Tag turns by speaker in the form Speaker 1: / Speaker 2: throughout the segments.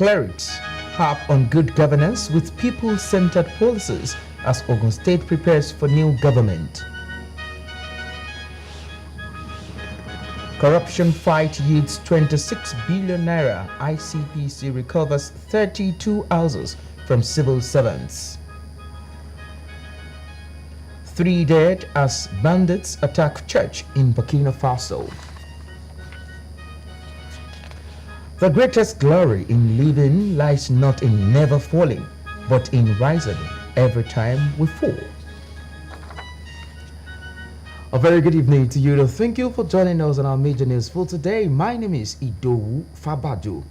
Speaker 1: Clerics harp on good governance with people-centered policies as Ogun State prepares for new government. Corruption fight yields 26 billion naira. ICPC recovers 32 houses from civil servants. 3 dead as bandits attack church in Burkina Faso. The greatest glory in living lies not in never falling, but in rising every time we fall. A very good evening to you. Thank you for joining us on our major news for today. My name is Idowu Fabajo.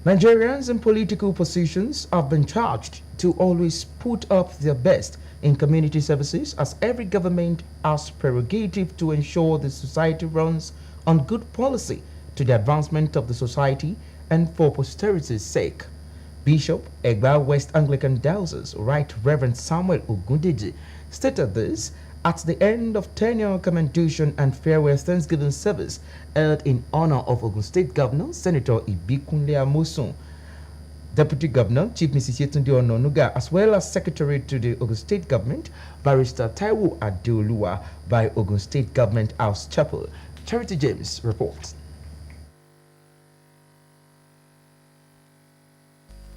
Speaker 1: Nigerians in political positions have been charged to always put up their best in community services, as every government has prerogative to ensure the society runs on good policy to the advancement of the society and for posterity's sake. Bishop Egba West Anglican Diocese Right Reverend Samuel Ogundeji stated this at the end of tenure commendation and farewell Thanksgiving service held in honor of Ogun State Governor Senator Ibikunle Amosun, Deputy Governor Chief Mrs. Yetunde Ononuga, as well as Secretary to the Ogun State Government Barrister Taiwo Adeoluwa by Ogun State Government House Chapel. Charity James reports.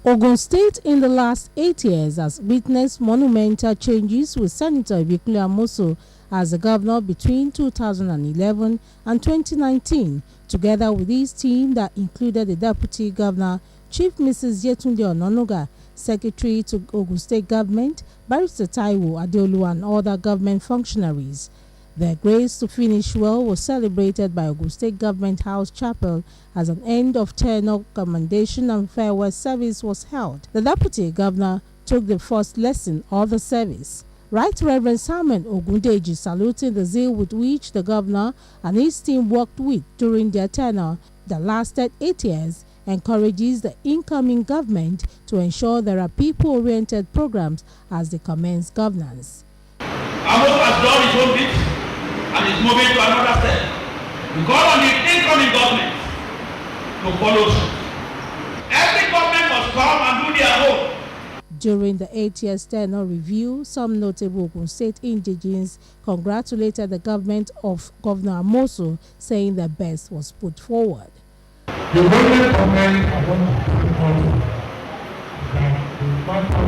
Speaker 2: Ogun State in the last 8 years has witnessed monumental changes, with Senator Ibikunle Amosun as the governor between 2011 and 2019, together with his team that included the Deputy Governor, Chief Mrs. Yetunde Ononuga, Secretary to Ogun State Government, Barrister Taiwo Adeoluwa, and other government functionaries. Their grace to finish well was celebrated by Ogun State Government House Chapel as an end of tenure commendation and farewell service was held. The Deputy Governor took the first lesson of the service. Right Reverend Samuel Ogundeji, saluting the zeal with which the Governor and his team worked with during their tenure that lasted 8 years, encourages the incoming government to ensure there are people-oriented programs as they commence governance.
Speaker 3: Amos has done his own bit and is moving to another step. We call on the incoming government to follow suit. Every government must come and do their own.
Speaker 2: During the 8-year tenure review, some notable Ogun State indigenes congratulated the government of Governor Amosun, saying the best was put forward.
Speaker 4: The government I want to that the matter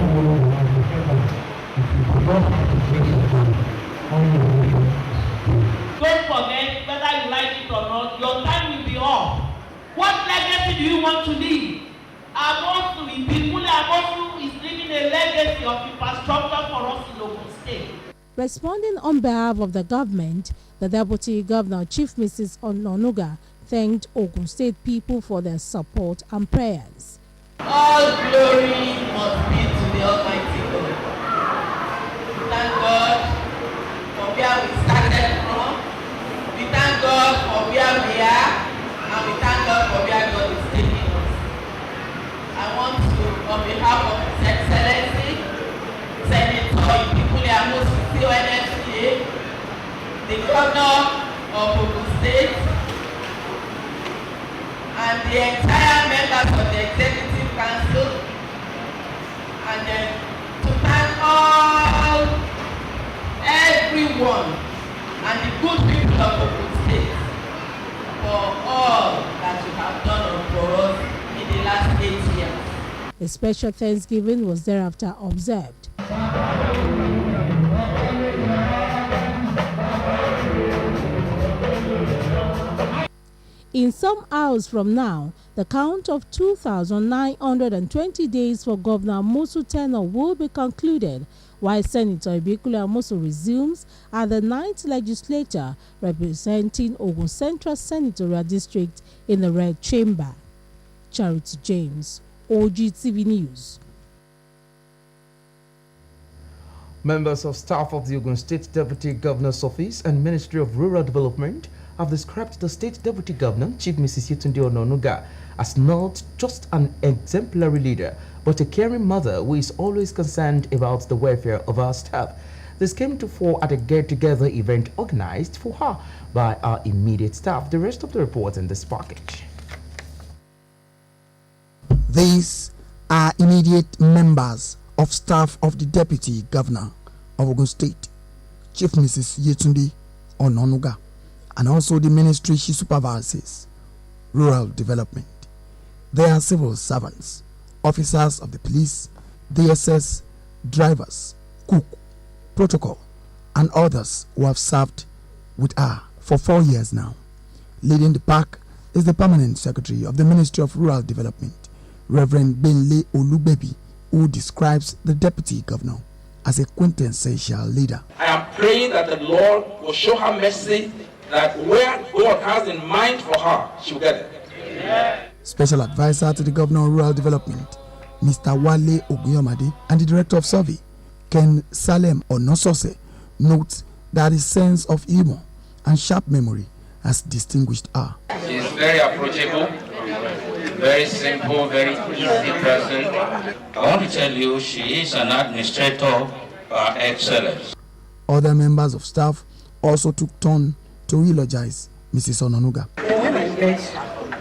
Speaker 5: don't forget, whether you like it or not, your time will be up. What legacy do you want to leave? Amosun is leaving a legacy of infrastructure for us in Ogun State.
Speaker 2: Responding on behalf of the government, the Deputy Governor, Chief Mrs. Ononuga, thanked Ogun State people for their support and prayers.
Speaker 5: All glory must be to the Almighty God. Thank God for where we started from. We thank God for where we are, and we thank God for where God is taking us. I want to, on behalf of His Excellency, Senator Ibikunle Amosun, CONFCA, the Governor of Ogun State, and the entire members of the Executive Council, and then to thank everyone and the good people of Ogun State for all that you have done for us in the last 8 years.
Speaker 2: A special Thanksgiving was thereafter observed. In some hours from now, the count of 2,920 days for Governor Amosun tenure will be concluded, while Senator Ibikunle Amosun resumes at the 9th legislature, representing Ogun Central Senatorial District in the Red Chamber. Charity James, OGTV News.
Speaker 1: Members of staff of the Ogun State Deputy Governor's Office and Ministry of Rural Development have described the State Deputy Governor, Chief Mrs. Yetunde Ononuga, as not just an exemplary leader, but a caring mother who is always concerned about the welfare of our staff. This came to fore at a get-together event organized for her by our immediate staff. The rest of the report in this package.
Speaker 6: These are immediate members of staff of the Deputy Governor of Ogun State, Chief Mrs. Yetunde Ononuga, and also the ministry she supervises, Rural Development. They are civil servants, officers of the police, DSS, drivers, cook, protocol, and others who have served with her for 4 years now. Leading the pack is the permanent secretary of the Ministry of Rural Development, Reverend Benle Olubebi, who describes the deputy governor as a quintessential leader.
Speaker 7: I am praying that the Lord will show her mercy, that where God has in mind for her, she will get it. Amen.
Speaker 6: Special advisor to the governor of rural development, Mr. Wale Oguyomade, and the director of survey, Ken Salem Onosose, notes that his sense of humor and sharp memory has distinguished her.
Speaker 8: She is very approachable, very simple, very easy person. I want to tell you, she is an administrator par excellence.
Speaker 6: Other members of staff also took turn to eulogize Mrs. Ononuga.
Speaker 5: When I met,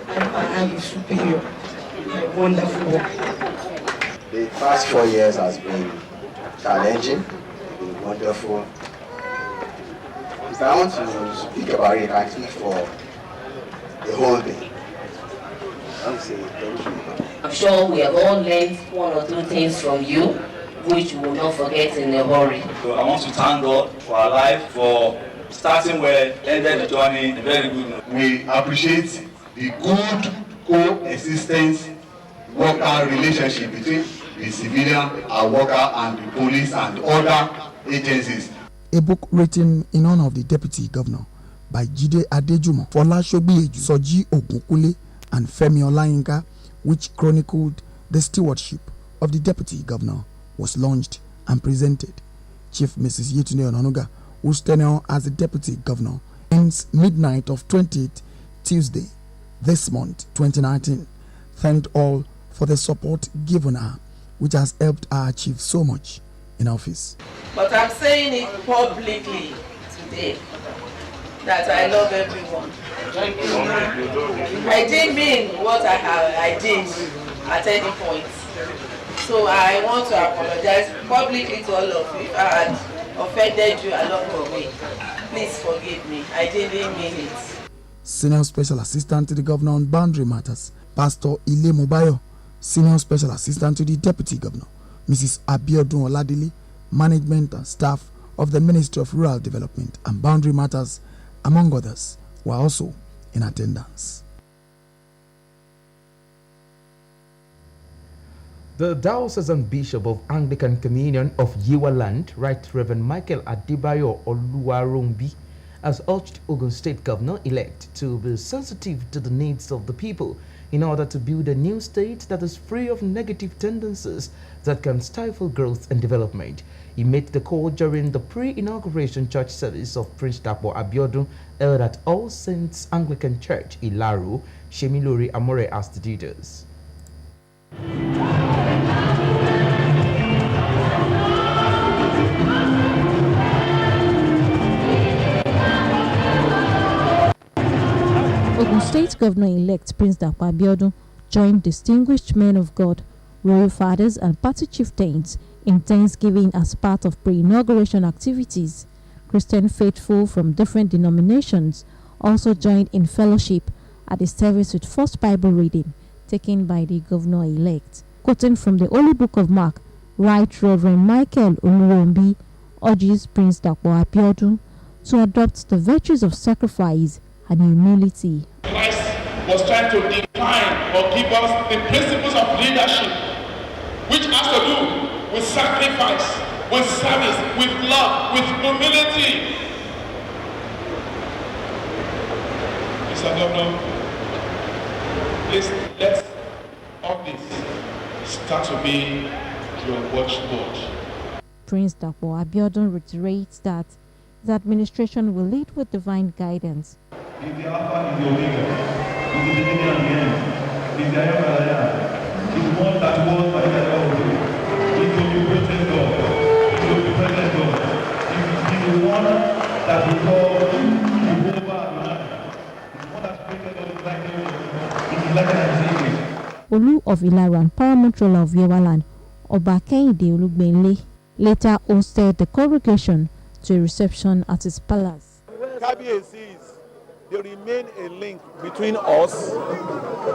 Speaker 5: I am superior, wonderful.
Speaker 9: The past 4 years has been challenging, been wonderful. I want to speak about it actually for the whole day.
Speaker 10: I'm sure we have all learned 1 or 2 things from you, which we will not forget in a hurry.
Speaker 3: So I want to thank God for our life, for starting well, ended the journey in a very good note.
Speaker 11: We appreciate the good coexistence worker relationship between the civilian, our worker, and the police and other agencies.
Speaker 6: A book written in honor of the deputy governor by Jide Adejumo, Folashobi Soji Ogunkule, and Femi Olayinka, which chronicled the stewardship of the deputy governor, was launched and presented. Chief Mrs. Yetunde Ononuga, whose tenure as the deputy governor ends midnight of 28th Tuesday this month 2019, thanked all for the support given her, which has helped her achieve so much in office.
Speaker 5: But I'm saying it publicly today that I love everyone. I didn't mean what I did at any point. So I want to apologize publicly to all of you if I had offended you along the way. Please forgive me. I didn't mean it.
Speaker 6: Senior Special Assistant to the Governor on Boundary Matters, Pastor Ile Mobayo, Senior Special Assistant to the Deputy Governor, Mrs. Abiodun Oladili, management and staff of the Ministry of Rural Development and Boundary Matters, among others, were also in attendance.
Speaker 1: The Diocesan Bishop of Anglican Communion of Yewa Land, Right Reverend Michael Adebayo Oluwarombi, has urged Ogun State Governor-elect to be sensitive to the needs of the people in order to build a new state that is free of negative tendencies that can stifle growth and development. He made the call during the pre-inauguration church service of Prince Dapo Abiodun held at All Saints Anglican Church, Ilaru. Shemilori Amore asked the details.
Speaker 2: Ogun State Governor-elect Prince Dapo Abiodun joined distinguished men of God, royal fathers and party chieftains in Thanksgiving as part of pre-inauguration activities. Christian faithful from different denominations also joined in fellowship at the service with first Bible reading taken by the governor-elect. Quoting from the Holy Book of Mark, Right Reverend Michael Oluwarombi urges Prince Dapo Abiodun to adopt the virtues of sacrifice and humility.
Speaker 7: Christ was trying to define or give us the principles of leadership, which has to do with sacrifice, with service, with love, with humility. Mr. Governor, please let all this start to be your watchword.
Speaker 2: Prince Dapo Abiodun reiterates that his administration will lead with divine guidance.
Speaker 4: He's the Alpha, he's the Omega, he's the beginning and the end, he's the I am that I am, he's the one that was by the God, he's the omnipotent God, he's the omnipresent God, he's the one that we call Jehovah Adonai, he's the one that created all the light, he's the light and his image.
Speaker 2: Olu of Ilara and paramount ruler of Yorubaland, Oba Kehinde Olugbenle, later hosted the congregation to a reception at his palace.
Speaker 4: KBACs, they remain a link between us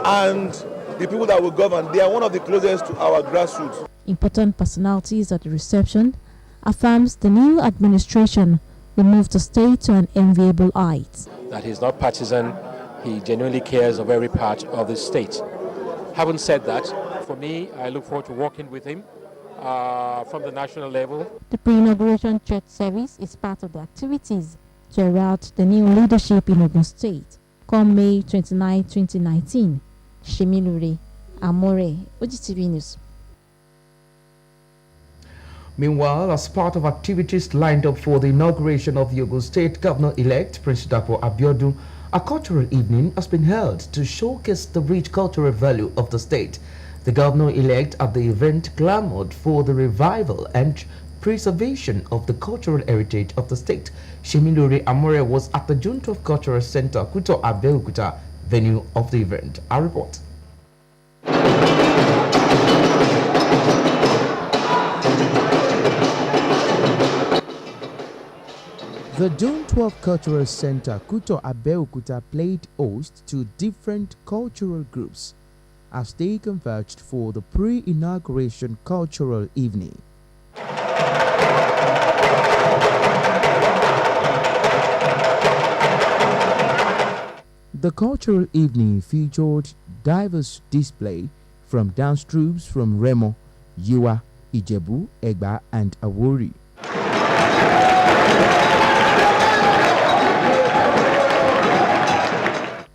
Speaker 4: and the people that will govern. They are one of the closest to our grassroots.
Speaker 2: Important personalities at the reception affirms the new administration will move the state to an enviable height.
Speaker 12: That he's not partisan, he genuinely cares of every part of the state. Having said that, for me, I look forward to working with him from the national level. The pre-inauguration church service is part of the activities to herald the new leadership in Ogun State come May 29, 2019. Shemilure Amore, OGTV News.
Speaker 1: Meanwhile, as part of activities lined up for the inauguration of the Ogun State Governor-elect, Prince Dapo Abiodun, a cultural evening has been held to showcase the rich cultural value of the state. The governor-elect at the event clamored for the revival and preservation of the cultural heritage of the state. Shemilure Amore was at the June 12 Cultural Center, Kuto Abeokuta, venue of the event. A report. The June 12 Cultural Center, Kuto Abeokuta, played host to different cultural groups as they converged for the pre-inauguration cultural evening. The cultural evening featured diverse display from dance troupes from Remo, Yua, Ijebu, Egba, and Awori.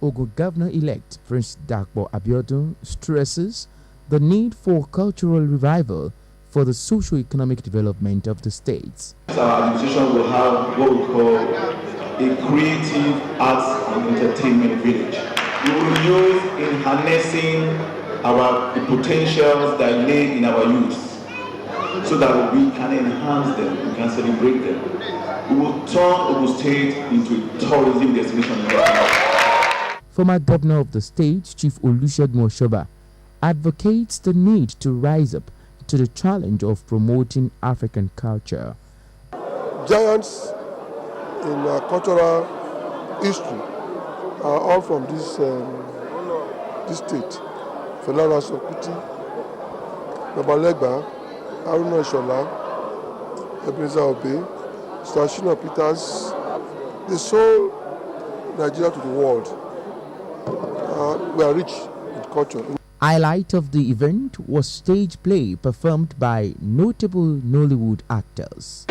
Speaker 1: Ogun Governor-elect Prince Dapo Abiodun stresses the need for cultural revival for the socio-economic development of the states.
Speaker 4: Our administration will have what we call a creative arts and entertainment village. We will use in harnessing the potentials that lay in our youth so that we can enhance them, we can celebrate them. We will turn Ogun State into a tourism destination.
Speaker 1: Former governor of the state, Chief Olusegun Oshoba, advocates the need to rise up to the challenge of promoting African culture.
Speaker 13: Giants in cultural history are all from this state. Fela Sokuti, Babalegba, Haruna Ishola, Ebenezer Obey, Stashina Peters. They sold Nigeria to the world. We are rich in culture.
Speaker 1: Highlight of the event was stage play performed by notable Nollywood actors.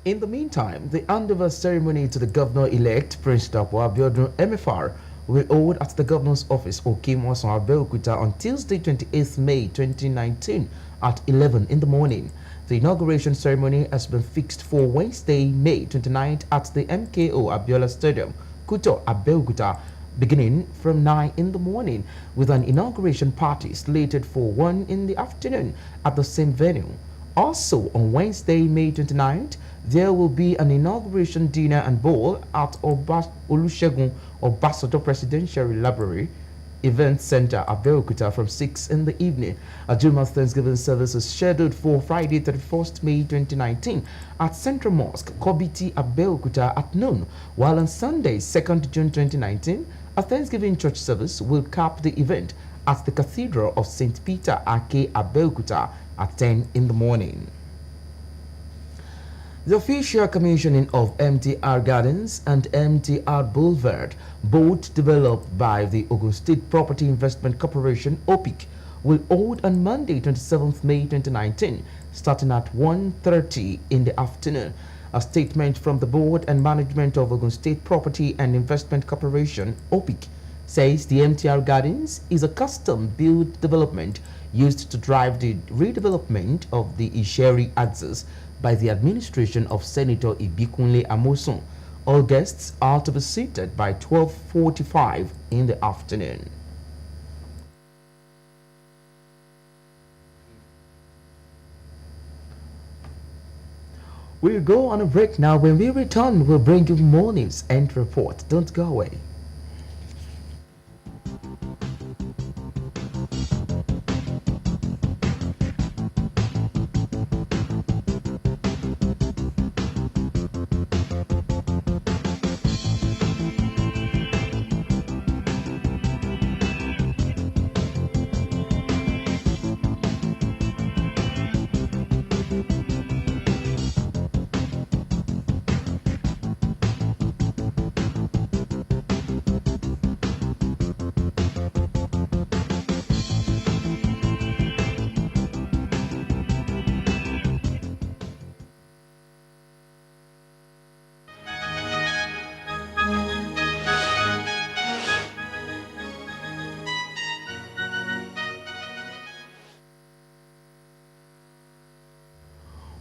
Speaker 1: In the meantime, the handover ceremony to the governor-elect Prince Dapo Abiodun MFR will hold at the governor's office, Okimoson Abeokuta, on Tuesday, 28th May 2019 at 11 in the morning. The inauguration ceremony has been fixed for Wednesday, May 29th at the MKO Abiola Stadium, Kuto Abeokuta, beginning from 9 in the morning, with an inauguration party slated for 1 in the afternoon at the same venue. Also on Wednesday, May 29th, there will be an inauguration dinner and ball at Olusegun Obasanjo Presidential Library Event Center, Abeokuta, from 6 in the evening. A Juma Thanksgiving service is scheduled for Friday, 31st May 2019 at Central Mosque, Kobiti, Abeokuta at noon, while on Sunday, 2nd June 2019, a Thanksgiving church service will cap the event at the Cathedral of St. Peter, Ake, Abeokuta at 10 in the morning. The official commissioning of MTR Gardens and MTR Boulevard, both developed by the Ogun State Property Investment Corporation (OPIC), will hold on Monday, 27th May 2019, starting at 1:30 in the afternoon. A statement from the board and management of Ogun State Property and Investment Corporation (OPIC) says the MTR Gardens is a custom-built development used to drive the redevelopment of the Isheri axis by the administration of Senator Ibikunle Amosun. All guests are to be seated by 12:45 in the afternoon. We'll go on a break now. When we return, we'll bring you more news and report. Don't go away.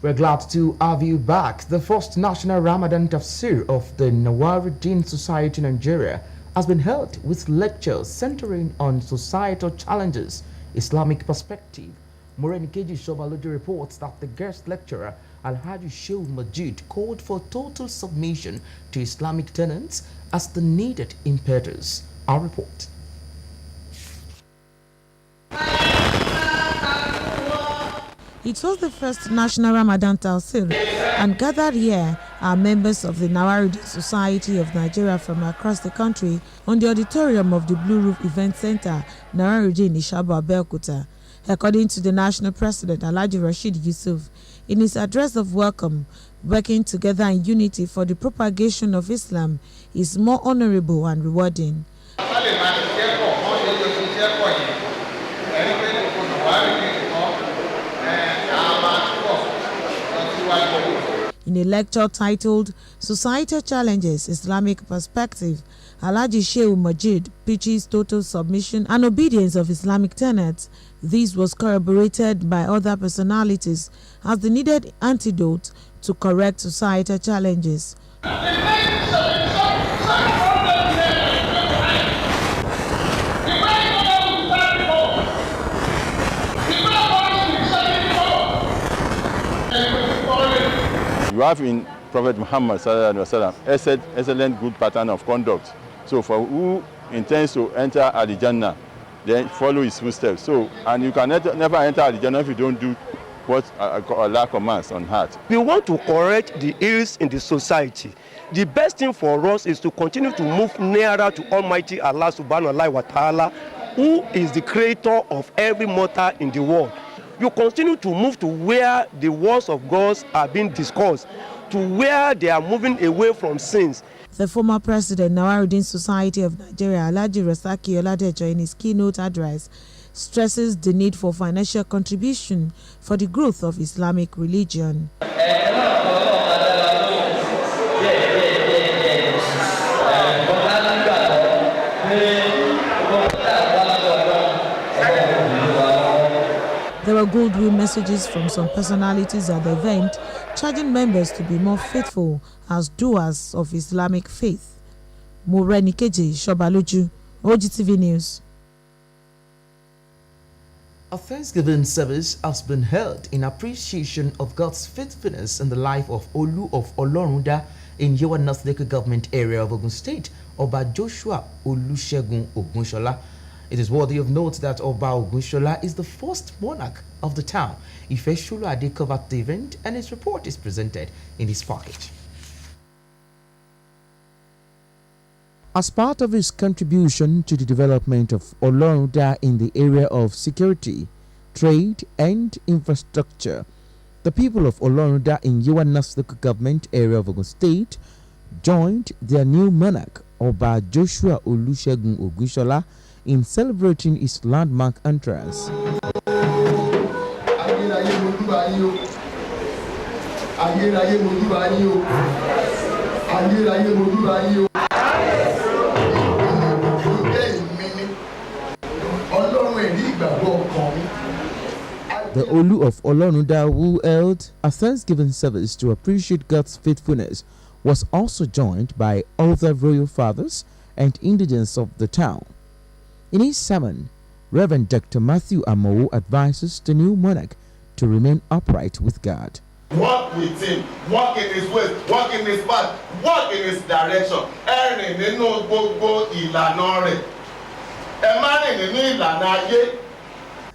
Speaker 1: We're glad to have you back. The first National Ramadan Tafsir of the Nawaruddin Society Nigeria has been held with lectures centering on societal challenges, Islamic perspective. Morenikeji Shobaludi reports that the guest lecturer, Alhaji Shehu Majid, called for total submission to Islamic tenets as the needed impetus. Our report.
Speaker 14: It was the first National Ramadan Tafsir, and gathered here are members of the Nawaruddin Society of Nigeria from across the country on the auditorium of the Blue Roof Event Center, Nawaruddin Ishaba Abeokuta. According to the National President, Alhaji Rashid Yusuf, in his address of welcome, working together in unity for the propagation of Islam is more honorable and rewarding. In a lecture titled Societal Challenges, Islamic Perspective, Alhaji Shehu Majid pitches total submission and obedience of Islamic tenets. This was corroborated by other personalities as the needed antidote to correct societal challenges.
Speaker 15: You have in Prophet Muhammad excellent good pattern of conduct. So for who intends to enter Al-Jannah, then follow his footsteps. So, and you can never enter Al-Jannah if you don't do what Allah commands on heart.
Speaker 16: We want to correct the ills in the society. The best thing for us is to continue to move nearer to Almighty Allah subhanahu wa ta'ala, who is the creator of every mortal in the world. You continue to move to where the words of God are being discussed, to where they are moving away from sins.
Speaker 14: The former president, Nawaruddin Society of Nigeria, Alhaji Rasaki Oladejo, in his keynote address, stresses the need for financial contribution for the growth of Islamic religion. There were goodwill messages from some personalities at the event, charging members to be more faithful as doers of Islamic faith. Morenikeji Shobaluju, OGTV News.
Speaker 1: A Thanksgiving service has been held in appreciation of God's faithfulness in the life of Olu of Olorunda in Yewa North Local Government area of Ogun State, Oba Joshua Olusegun Ogunshola. It is worthy of note that Oba Ogunshola is the first monarch of the town. Ifeshulu Ade covered the event and his report is presented in his pocket. As part of his contribution to the development of Olorunda in the area of security, trade and infrastructure, the people of Olorunda in Yewa North Local Government area of Ogun State joined their new monarch, Oba Joshua Olusegun Ogunshola, in celebrating his landmark entrance. The Olu of Olorunda, who held a Thanksgiving service to appreciate God's faithfulness, was also joined by other royal fathers and indigents of the town. In his sermon, Reverend Dr. Matthew Amowo advises the new monarch to remain upright with God.
Speaker 17: Walk with him, walk in his ways, walk in his path, walk in his direction. Ẹ̀rìn nínú gbogbo ìlànà rẹ̀. Ẹ má rìn nínú ìlànà ayé.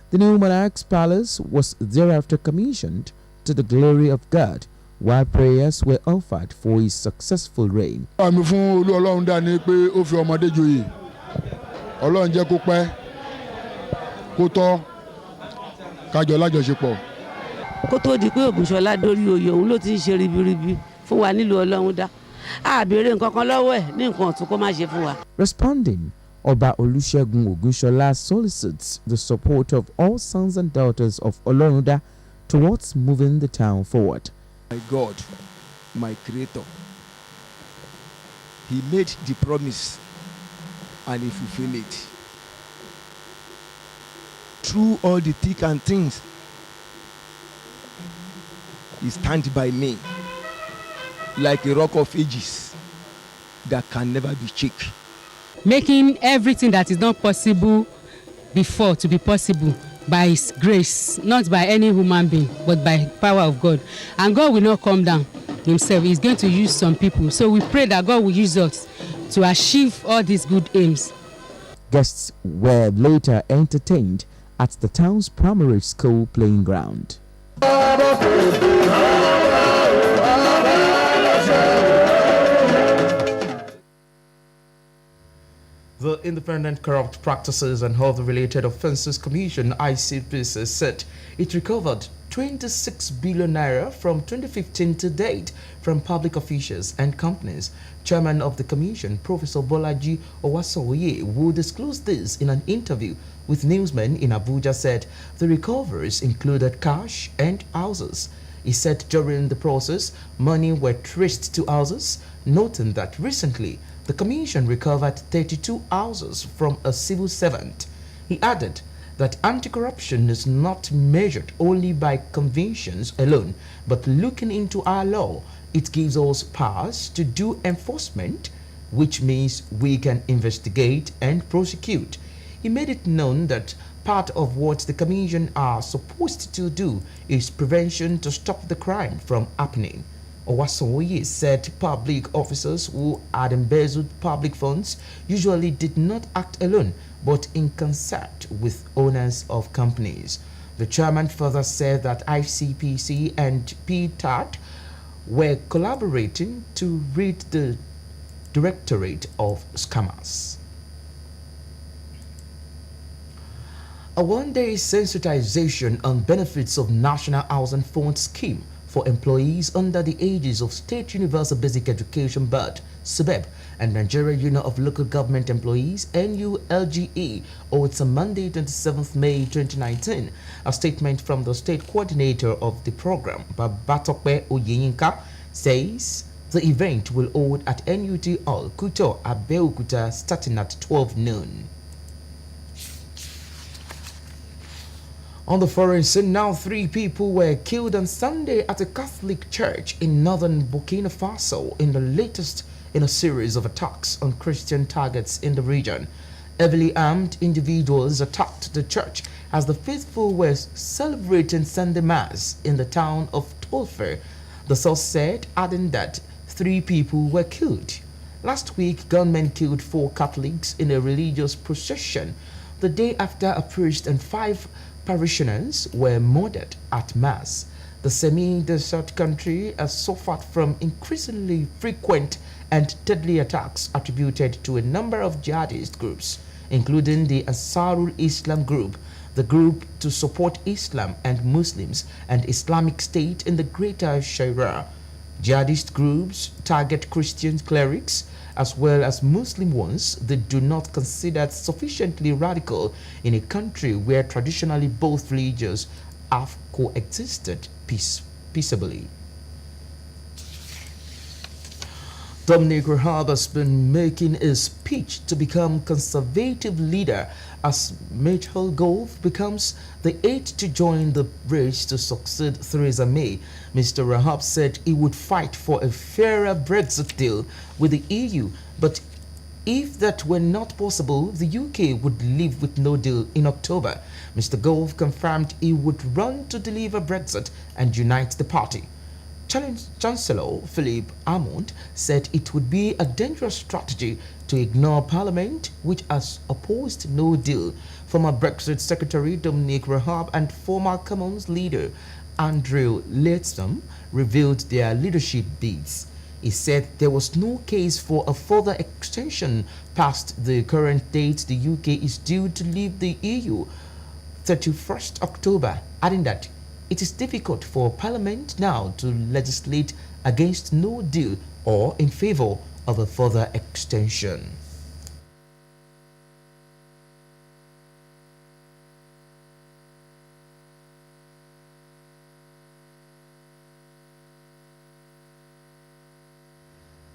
Speaker 1: The new monarch's palace was thereafter commissioned to the glory of God, while prayers were offered for his successful reign.
Speaker 18: Àmì fún Olú Ọlọ́run dá ní pé ó fi ọmọdé joyè. Ọlọ́run jẹ́ kó pẹ́, kó tọ́, kájọ lájọṣepọ̀.
Speaker 19: Kó tó di pé Ògúnṣọlá dórí oyè òun ló ti ń ṣe ribiribi fún wa nílùú Ọlọ́run dá. A béèrè nǹkan kan lọ́wọ́ ẹ̀ ní nǹkan ọ̀tún kó má ṣe fún wa.
Speaker 1: Responding, Oba Olusegun Ogunshola solicits the support of all sons and daughters of Oloruda towards moving the town forward.
Speaker 20: My God, my Creator, He made the promise and He fulfilled it. Through all the thick and things, He stands by me like a rock of ages that can never be shaken.
Speaker 21: Making everything that is not possible before to be possible by His grace, not by any human being, but by power of God. And God will not come down Himself. He's going to use some people. So we pray that God will use us to achieve all these good aims.
Speaker 1: Guests were later entertained at the town's primary school playing ground. The Independent Corrupt Practices and Other Related Offences Commission (ICPC) said it recovered 26 billion naira from 2015 to date from public officials and companies. Chairman of the commission, Professor Bolaji Owasoye, who disclosed this in an interview with newsmen in Abuja, said the recoveries included cash and houses. He said during the process, money were traced to houses, noting that recently the commission recovered 32 houses from a civil servant. He added that anti-corruption is not measured only by conventions alone, but looking into our law, it gives us powers to do enforcement, which means we can investigate and prosecute. He made it known that part of what the commission are supposed to do is prevention to stop the crime from happening. Owasoye said public officers who had embezzled public funds usually did not act alone, but in concert with owners of companies. The chairman further said that ICPC and PTAT were collaborating to rid the Directorate of Scammers. A one-day sensitization on benefits of National Housing Fund scheme for employees under the ages of State Universal Basic Education Board, SUBEB, and Nigeria Union of Local Government Employees, NULGE, holds on Monday, 27th May 2019. A statement from the state coordinator of the program, Babatope Oyeyinka, says the event will hold at NUT Hall, Kuto, Abeokuta, starting at 12 noon. On the foreign scene, now 3 people were killed on Sunday at a Catholic church in northern Burkina Faso in the latest in a series of attacks on Christian targets in the region. Heavily armed individuals attacked the church as the faithful were celebrating Sunday Mass in the town of Tolfer. The source said, adding that 3 people were killed. Last week, gunmen killed 4 Catholics in a religious procession. The day after, a priest and 5 parishioners were murdered at Mass. The semi-desert country has suffered from increasingly frequent and deadly attacks attributed to a number of jihadist groups, including the Ansarul Islam group, the group to support Islam and Muslims, and Islamic State in the Greater Sharia. Jihadist groups target Christian clerics as well as Muslim ones they do not consider sufficiently radical in a country where traditionally both religions have coexisted peaceably. Dominic Raab has been making a speech to become conservative leader as Michael Gove becomes the 8th to join the race to succeed Theresa May. Mr. Raab said he would fight for a fairer Brexit deal with the EU, but if that were not possible, the UK would leave with no deal in October. Mr. Gove confirmed he would run to deliver Brexit and unite the party. Chancellor Philip Hammond said it would be a dangerous strategy to ignore Parliament, which has opposed no deal. Former Brexit Secretary Dominic Raab and former Commons leader Andrew Leadsom revealed their leadership bids. He said there was no case for a further extension past the current date the UK is due to leave the EU, 31st October, adding that it is difficult for Parliament now to legislate against no deal or in favor of a further extension.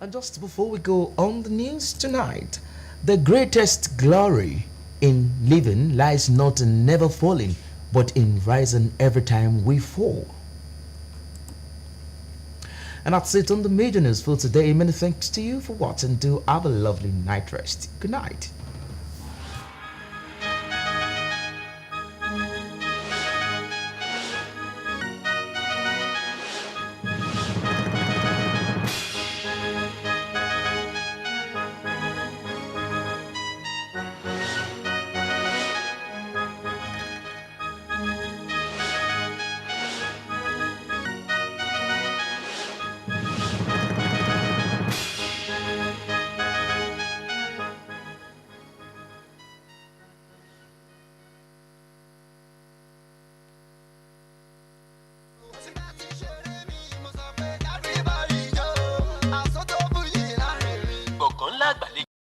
Speaker 1: And just before we go on the news tonight, the greatest glory in living lies not in never falling, but in rising every time we fall. And that's it on the major news for today. Many thanks to you for watching. Do have a lovely night rest. Good night.